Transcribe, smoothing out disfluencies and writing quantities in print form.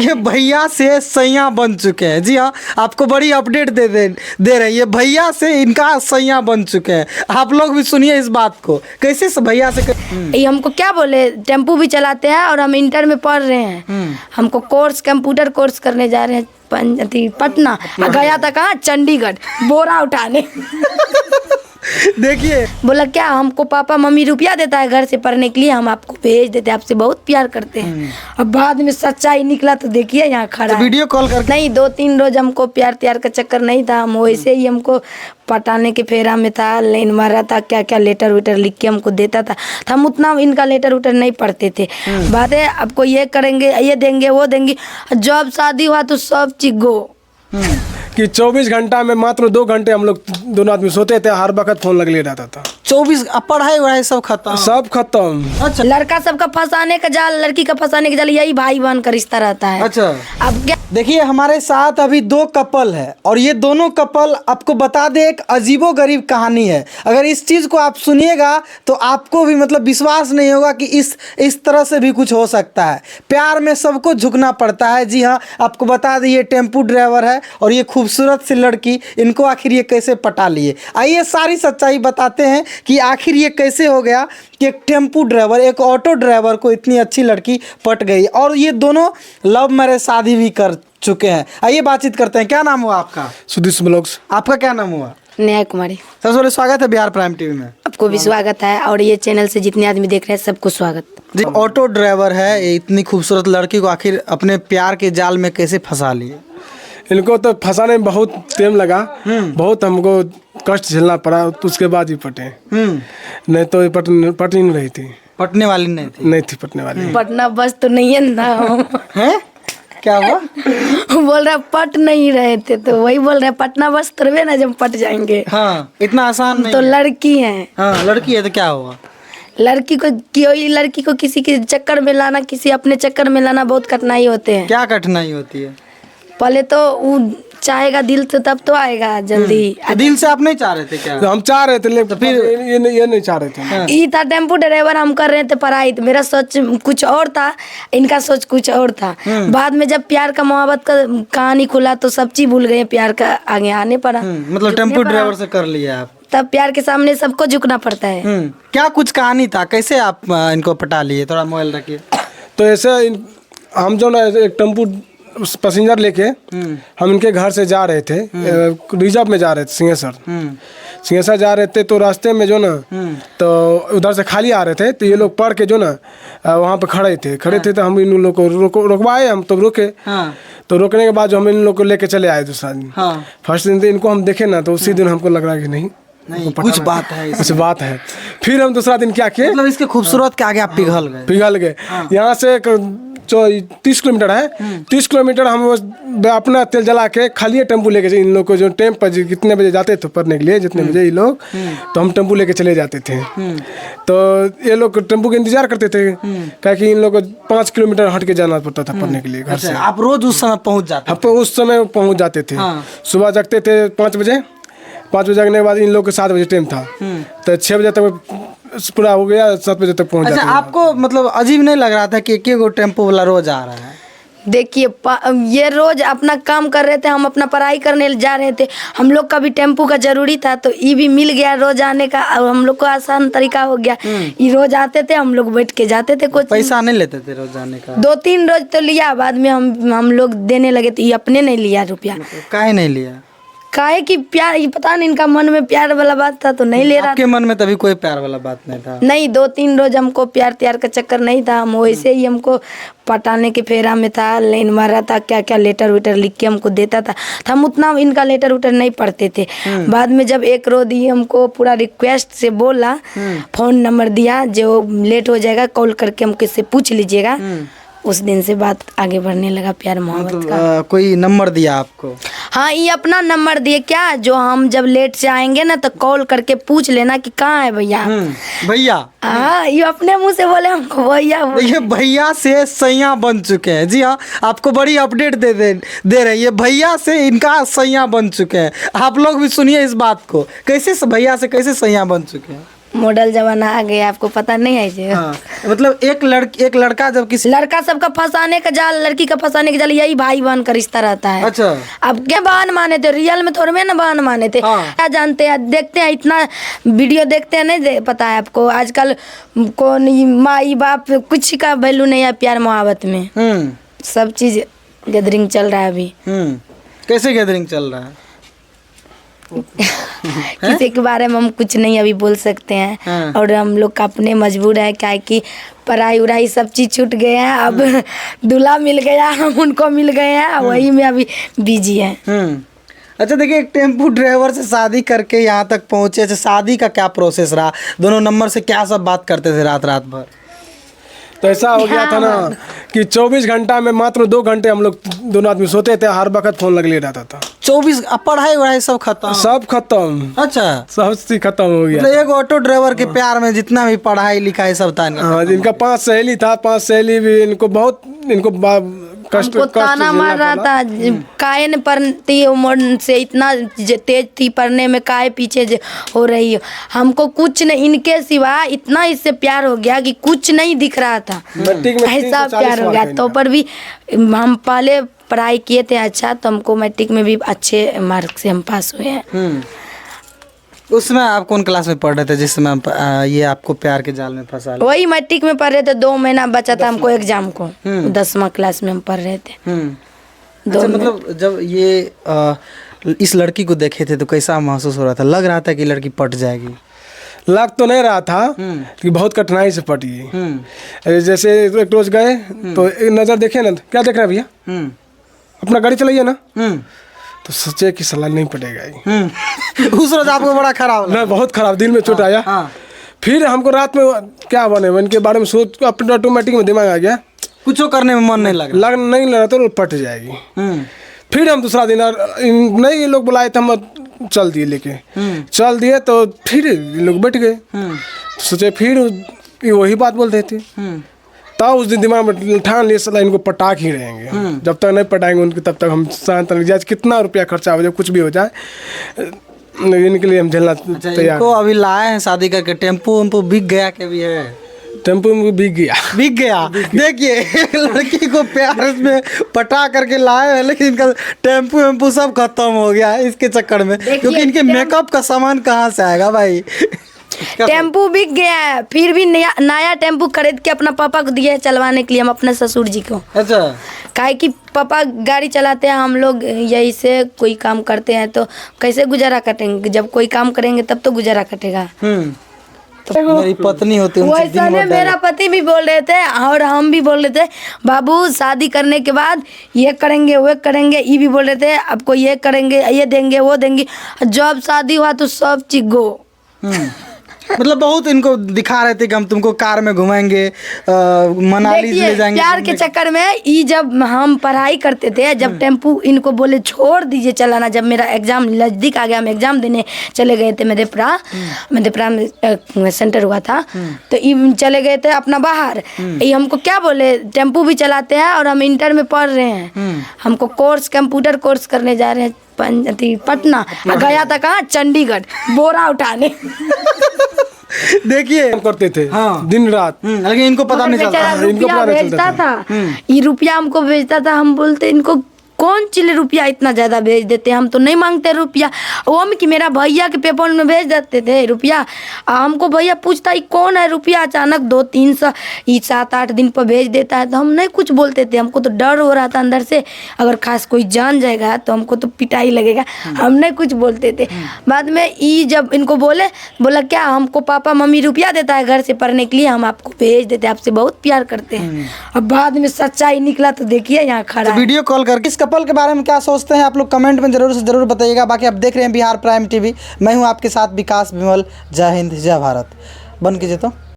ये भैया से सैया बन चुके हैं। जी हाँ, आपको बड़ी अपडेट दे रहे हैं। ये भैया से इनका सैया बन चुके हैं। आप लोग भी सुनिए इस बात को, कैसे भैया से ये हमको क्या बोले, टेम्पू भी चलाते हैं और हम इंटर में पढ़ रहे हैं। हमको कोर्स कंप्यूटर कोर्स करने जा रहे हैं पटना। गया था कहाँ, चंडीगढ़, बोरा उठाने। देखिए, बोला क्या हमको पापा मम्मी रुपया देता है घर से पढ़ने के लिए, हम आपको भेज देते हैं, आपसे बहुत प्यार करते हैं। अब बाद में सच्चाई निकला तो देखिए यहाँ खड़ा तो वीडियो कॉल कर नहीं, 2-3 रोज हमको प्यार का चक्कर नहीं था। हम वैसे ही हमको पटाने के फेरा में था, लाइन मारा था, क्या क्या लेटर वेटर लिख के हमको देता था। तो हम उतना इनका लेटर वेटर नहीं पढ़ते थे। बात है आपको ये करेंगे, ये देंगे, वो देंगे। जब शादी हुआ तो सब चीज गो कि 24 घंटा में मात्र 2 घंटे हम लोग दोनों आदमी सोते थे। हर वक्त फोन लगे रहता था। 24 पढ़ाई वढ़ाई सब खत्म, सब खत्म। अच्छा, लड़का सबका फंसाने का जाल, लड़की का फंसाने का जाल, यही भाई बहन का रिश्ता रहता है। अच्छा। अब क्या देखिए, हमारे साथ अभी 2 कपल है और ये दोनों कपल आपको बता दे एक अजीबोगरीब कहानी है। अगर इस चीज़ को आप सुनिएगा तो आपको भी मतलब विश्वास नहीं होगा कि इस तरह से भी कुछ हो सकता है। प्यार में सबको झुकना पड़ता है। जी हाँ, आपको बता दें ये टेम्पू ड्राइवर है और ये खूबसूरत सी लड़की, इनको आखिर ये कैसे पटा लिए। आइए सारी सच्चाई बताते हैं कि आखिर ये कैसे हो गया कि एक टेम्पू ड्राइवर, एक ऑटो ड्राइवर को इतनी अच्छी लड़की पट गई। और ये दोनों लव मैरिज शादी भी कर चुके हैं। आइए बातचीत करते हैं। क्या नाम हुआ आपका? सुदिश ब्लॉग्स। आपका क्या नाम हुआ? न्याय कुमारी। सबसे पहले स्वागत है बिहार प्राइम टीवी में। आपको भी स्वागत है और ये चैनल से जितने आदमी देख रहे हैं सबको स्वागत। जी, ऑटो ड्राइवर है, ये इतनी खूबसूरत लड़की को आखिर अपने प्यार के जाल में कैसे फंसा लिए? इनको तो फंसाने में बहुत टाइम लगा, बहुत हमको कष्ट झेलना पड़ा, तो उसके बाद ही पटे। नहीं तो ये पट ही नहीं रही थी। पटने वाली नहीं थी पटने वाली। पटना बस तो नहीं है ना। है? क्या हुआ? बोल रहा पट नहीं रहे थे, तो वही बोल रहे पटना बस तरवे ना जब पट जाएंगे। हाँ, इतना आसान नहीं तो है। लड़की है। हाँ, लड़की है तो क्या हुआ? लड़की को किसी के चक्कर में लाना, किसी अपने चक्कर में लाना बहुत कठिनाई होते हैं। क्या कठिनाई होती है? पहले तो वो चाहेगा दिल से तब तो आएगा जल्दी। तो दिल से आप नहीं चाह रहे थे क्या? तो हम चाह रहे थे, लेकिन फिर ये नहीं चाह रहे थे। ये था टेम्पू ड्राइवर, हम कर रहे थे पढ़ाई, तो मेरा सोच कुछ और था, इनका सोच कुछ और था। बाद में जब प्यार का मोहब्बत का कहानी खुला तो सब चीज भूल गए, प्यार का आगे आने पड़ा। मतलब टेम्पू ड्राइवर से कर लिया आप? तब प्यार के सामने सबको झुकना पड़ता है। क्या कुछ कहानी था, कैसे आप इनको पटा लिए? थोड़ा मोबाइल रखिए। तो ऐसे हम जो ना एक टेम्पू पैसेंजर लेके हम इनके घर से जा रहे थे, रिजर्व में जा रहे थे, सिंहेश्वर जा रहे थे। तो रास्ते में जो ना तो उधर से खाली आ रहे थे, तो ये लोग पढ़ के जो ना वहाँ पे खड़े थे तो हम इन लोग को रुकवाए। हम तो रुके। तो रोकने के बाद जो हम इन लोग को लेके चले आए दूसरा दिन। फर्स्ट दिन इनको हम देखे ना, तो उसी दिन हमको लग रहा है कि नहीं कुछ बात है, कुछ बात है। फिर हम दूसरा दिन क्या किए, मतलब इसके खूबसूरत के आगे आप पिघल गए। यहाँ से जो 30 किलोमीटर है, 30 किलोमीटर हम अपना तेल जला के खाली टेम्पू लेके इन लोग को, जो टाइम पर कितने बजे जाते थे पढ़ने के लिए, जितने बजे ये लोग, तो हम टेम्पू लेके चले जाते थे। तो ये लोग टेम्पू का इंतजार करते थे, क्योंकि इन लोग को 5 किलोमीटर हट के जाना पड़ता था पढ़ने के लिए घर से। आप रोज उस समय पहुँच जाते? आप उस समय पहुँच जाते थे। सुबह जगते थे 5 बजे, 5 बजे जगने के बाद इन लोग के 7 बजे टाइम था, तो 6 बजे तक पूरा हो गया, 7 बजे तक पहुंच जाते। अच्छा, आपको मतलब अजीब नहीं लग रहा था कि एक टेम्पो वाला रोज आ रहा है? देखिए ये रोज अपना काम कर रहे थे, हम अपना पढ़ाई करने जा रहे थे, हम लोग का भी टेम्पू का जरूरी था, तो ये भी मिल गया रोज आने का, और हम लोग को आसान तरीका हो गया। ये रोज आते थे, हम लोग बैठ के जाते थे। कुछ पैसा नहीं लेते थे रोज आने का? 2-3 रोज तो लिया, बाद में हम लोग देने लगे, तो ये अपने नहीं लिया रुपया। काहे नहीं लिया? काहे कि प्यार, ये पता नहीं इनका मन में प्यार वाला बात था तो नहीं ले रहा। आपके मन में तभी कोई प्यार वाला बात नहीं था? नहीं, 2-3 रोज हमको प्यार का चक्कर नहीं था। हम वैसे ही हमको पटाने के फेरा में था, लाइन मारा था, क्या क्या लेटर वेटर लिख के हमको देता था। तो हम उतना इनका लेटर वेटर नहीं पढ़ते थे। बाद में जब एक रोज ही हमको पूरा रिक्वेस्ट से बोला, फोन नंबर दिया, जो लेट हो जाएगा कॉल करके हम किससे पूछ लीजिएगा, उस दिन से बात आगे बढ़ने लगा प्यार मोहब्बत का। कोई नंबर दिया आपको? हाँ, ये अपना नंबर दिए, क्या जो हम जब लेट से आएंगे ना तो कॉल करके पूछ लेना कि कहाँ है भैया। भैया? हाँ, ये अपने मुंह से बोले हमको भैया। ये भैया से सैया बन चुके हैं। जी हाँ, आपको बड़ी अपडेट दे रहे हैं। ये भैया से इनका सैया बन चुके हैं। आप लोग भी सुनिए इस बात को, कैसे भैया से कैसे सैया बन चुके हैं। मॉडल जमाना आ गया, आपको पता नहीं है जी। हाँ, मतलब एक लड़का जब किसी लड़का सबका फंसाने का जाल, लड़की का फंसाने का जाल, यही भाई बहन का रिश्ता रहता है। अच्छा। अब क्या बहन माने थे, रियल में थोड़े में ना बहन माने थे। हाँ। क्या जानते हैं, देखते हैं इतना वीडियो देखते हैं, नहीं पता है आपको आजकल कौन माई बाप कुछ का वैल्यू नहीं है प्यार मोहब्बत में। सब चीज गैदरिंग चल रहा है अभी। कैसे गैदरिंग चल रहा है? किसी के बारे में हम कुछ नहीं अभी बोल सकते हैं। हाँ। और हम लोग का अपने मजबूर है, क्या है कि पढ़ाई उड़ाई सब चीज छूट गए हैं। अब दूल्हा मिल गया, हम उनको मिल गए हैं, वही में अभी बिजी है। अच्छा देखिए, एक टेम्पू ड्राइवर से शादी करके यहाँ तक पहुँचे, अच्छा शादी का क्या प्रोसेस रहा? दोनों नंबर से क्या सब बात करते थे रात रात भर? तो ऐसा हो गया था ना कि 24 घंटा में मात्र 2 घंटे हम लोग दोनों आदमी सोते थे, हर वक्त फोन लगे रहता था। 24 पढ़ाई वढ़ाई सब खत्म? सब खत्म। अच्छा, सब चीज खत्म हो गया। मतलब एक ऑटो ड्राइवर के प्यार में जितना भी पढ़ाई लिखाई सब था इनका। हाँ, इनका 5 सहेली था, 5 सहेली भी इनको बहुत कष्ट हमको ताना मार रहा था, काहे न पढ़ती उम्र से इतना तेज थी पढ़ने में, काहे पीछे हो रही हो। हमको कुछ नहीं, इनके सिवा इतना इससे प्यार हो गया कि कुछ नहीं दिख रहा था, ऐसा प्यार हो गया। तो पर भी हम पहले पढ़ाई किए थे अच्छा, तो हमको मैट्रिक में भी अच्छे मार्क्स से हम पास हुए हैं। उसमें आप कौन क्लास में पढ़ रहे थे जिस समय ये आपको प्यार के जाल में फंसा लिया? वही मैट्रिक में पढ़ रहे थे, 2 महीना बचा था हमको एग्जाम को, 10वां क्लास में हम पढ़ रहे थे। अच्छा, मतलब जब ये इस लड़की को देखे थे तो कैसा महसूस हो रहा था? लग रहा था कि लड़की पट जाएगी? लग तो नहीं रहा था कि बहुत कठिनाई से पटी। जैसे एक रोज गए तो एक नजर देखे ना, क्या देख रहे हैं भैया, अपना गाड़ी चलाइए ना, तो सोचे कि सलाह नहीं पड़ेगा। उस रोज आपको बड़ा खराब ना, बहुत खराब, दिल में चोट आया। फिर हमको रात में क्या बने इनके बारे में सोच, अपने ऑटोमेटिक में दिमाग आ गया, कुछ करने में मन नहीं नहीं लग रहा तो पट जाएगी। फिर हम दूसरा दिन नहीं, ये लोग बुलाए थे, हम चल दिए लेके, चल दिए तो फिर ये लोग बैठ गए। सोचे फिर वही बात बोलते थे, तब उस दिन दिमाग में ठान लिए सला इनको पटाख ही रहेंगे। जब तक नहीं पटाएंगे उनके तब तक हम शांत नहीं जाए, कितना रुपया खर्चा हो जाए, कुछ भी हो जाए, इनके लिए हम झेलना तैयार। इनको अभी लाए हैं शादी करके, टेम्पू वेम्पू बिक गया के भी है? टेम्पो में बिक गया। देखिए, एक लड़की को प्यार में पटा करके लाए हैं, लेकिन इनका टेम्पू वेम्पू सब खत्म हो गया है इसके चक्कर में, क्योंकि इनके मेकअप का सामान कहाँ से आएगा भाई? टेम्पू बिक गया है, फिर भी नया टेम्पू खरीद के अपना पापा को दिया है चलवाने के लिए, हम अपने ससुर जी को। अच्छा, काहे कि पापा गाड़ी चलाते हैं, हम लोग यही से कोई काम करते हैं, तो कैसे गुजारा कटेंगे? जब कोई काम करेंगे तब तो गुजारा कटेगा। तो मेरी पत्नी होती है, वैसा ने मेरा पति भी बोल रहे थे और हम भी बोल रहे थे, बाबू शादी करने के बाद ये करेंगे वो करेंगे, ये भी बोल रहे थे आपको ये करेंगे, ये देंगे वो देंगे। जब शादी हुआ तो सब चीज गो। मतलब बहुत इनको दिखा रहे थे कि हम तुमको कार में घुमाएंगे, मनाली ले जाएंगे। प्यार के चक्कर में ये जब हम पढ़ाई करते थे, जब टेम्पू इनको बोले छोड़ दीजिए चलाना, जब मेरा एग्जाम नजदीक आ गया, हम एग्जाम देने चले गए थे मधेपुरा में सेंटर हुआ था, तो ये चले गए थे अपना बाहर। ये हमको क्या बोले, टेम्पू भी चलाते हैं और हम इंटर में पढ़ रहे हैं, हमको कोर्स कंप्यूटर कोर्स करने जा रहे हैं पटना, गया था कहाँ, चंडीगढ़, बोरा उठाने। देखिए हम करते थे दिन रात, लेकिन इनको पता नहीं चलता। रुपया भेजता था, ये रुपया हमको भेजता था, हम बोलते इनको कौन चिल्ले रुपया इतना ज़्यादा भेज देते, हम तो नहीं मांगते रुपया। वो हम कि मेरा भैया के पेपर में भेज देते थे रुपया, हमको भैया पूछता ही कौन है रुपया, अचानक 200-300 ये 7-8 दिन पर भेज देता है, तो हम नहीं कुछ बोलते थे। हमको तो डर हो रहा था अंदर से, अगर खास कोई जान जाएगा तो हमको तो पिटाई लगेगा, हम नहीं कुछ बोलते थे। बाद में ये जब इनको बोला क्या हमको पापा मम्मी रुपया देता है घर से पढ़ने के लिए, हम आपको भेज देते, आपसे बहुत प्यार करते हैं। अब बाद में सच्चाई निकला तो देखिए यहाँ खड़ा है। वीडियो कॉल करके इस कपल के बारे में क्या सोचते हैं आप लोग कमेंट में जरूर से जरूर बताइएगा। बाकी आप देख रहे हैं बिहार प्राइम टीवी, मैं हूं आपके साथ विकास विमल। जय हिंद, जय भारत। बंद कीजिए तो।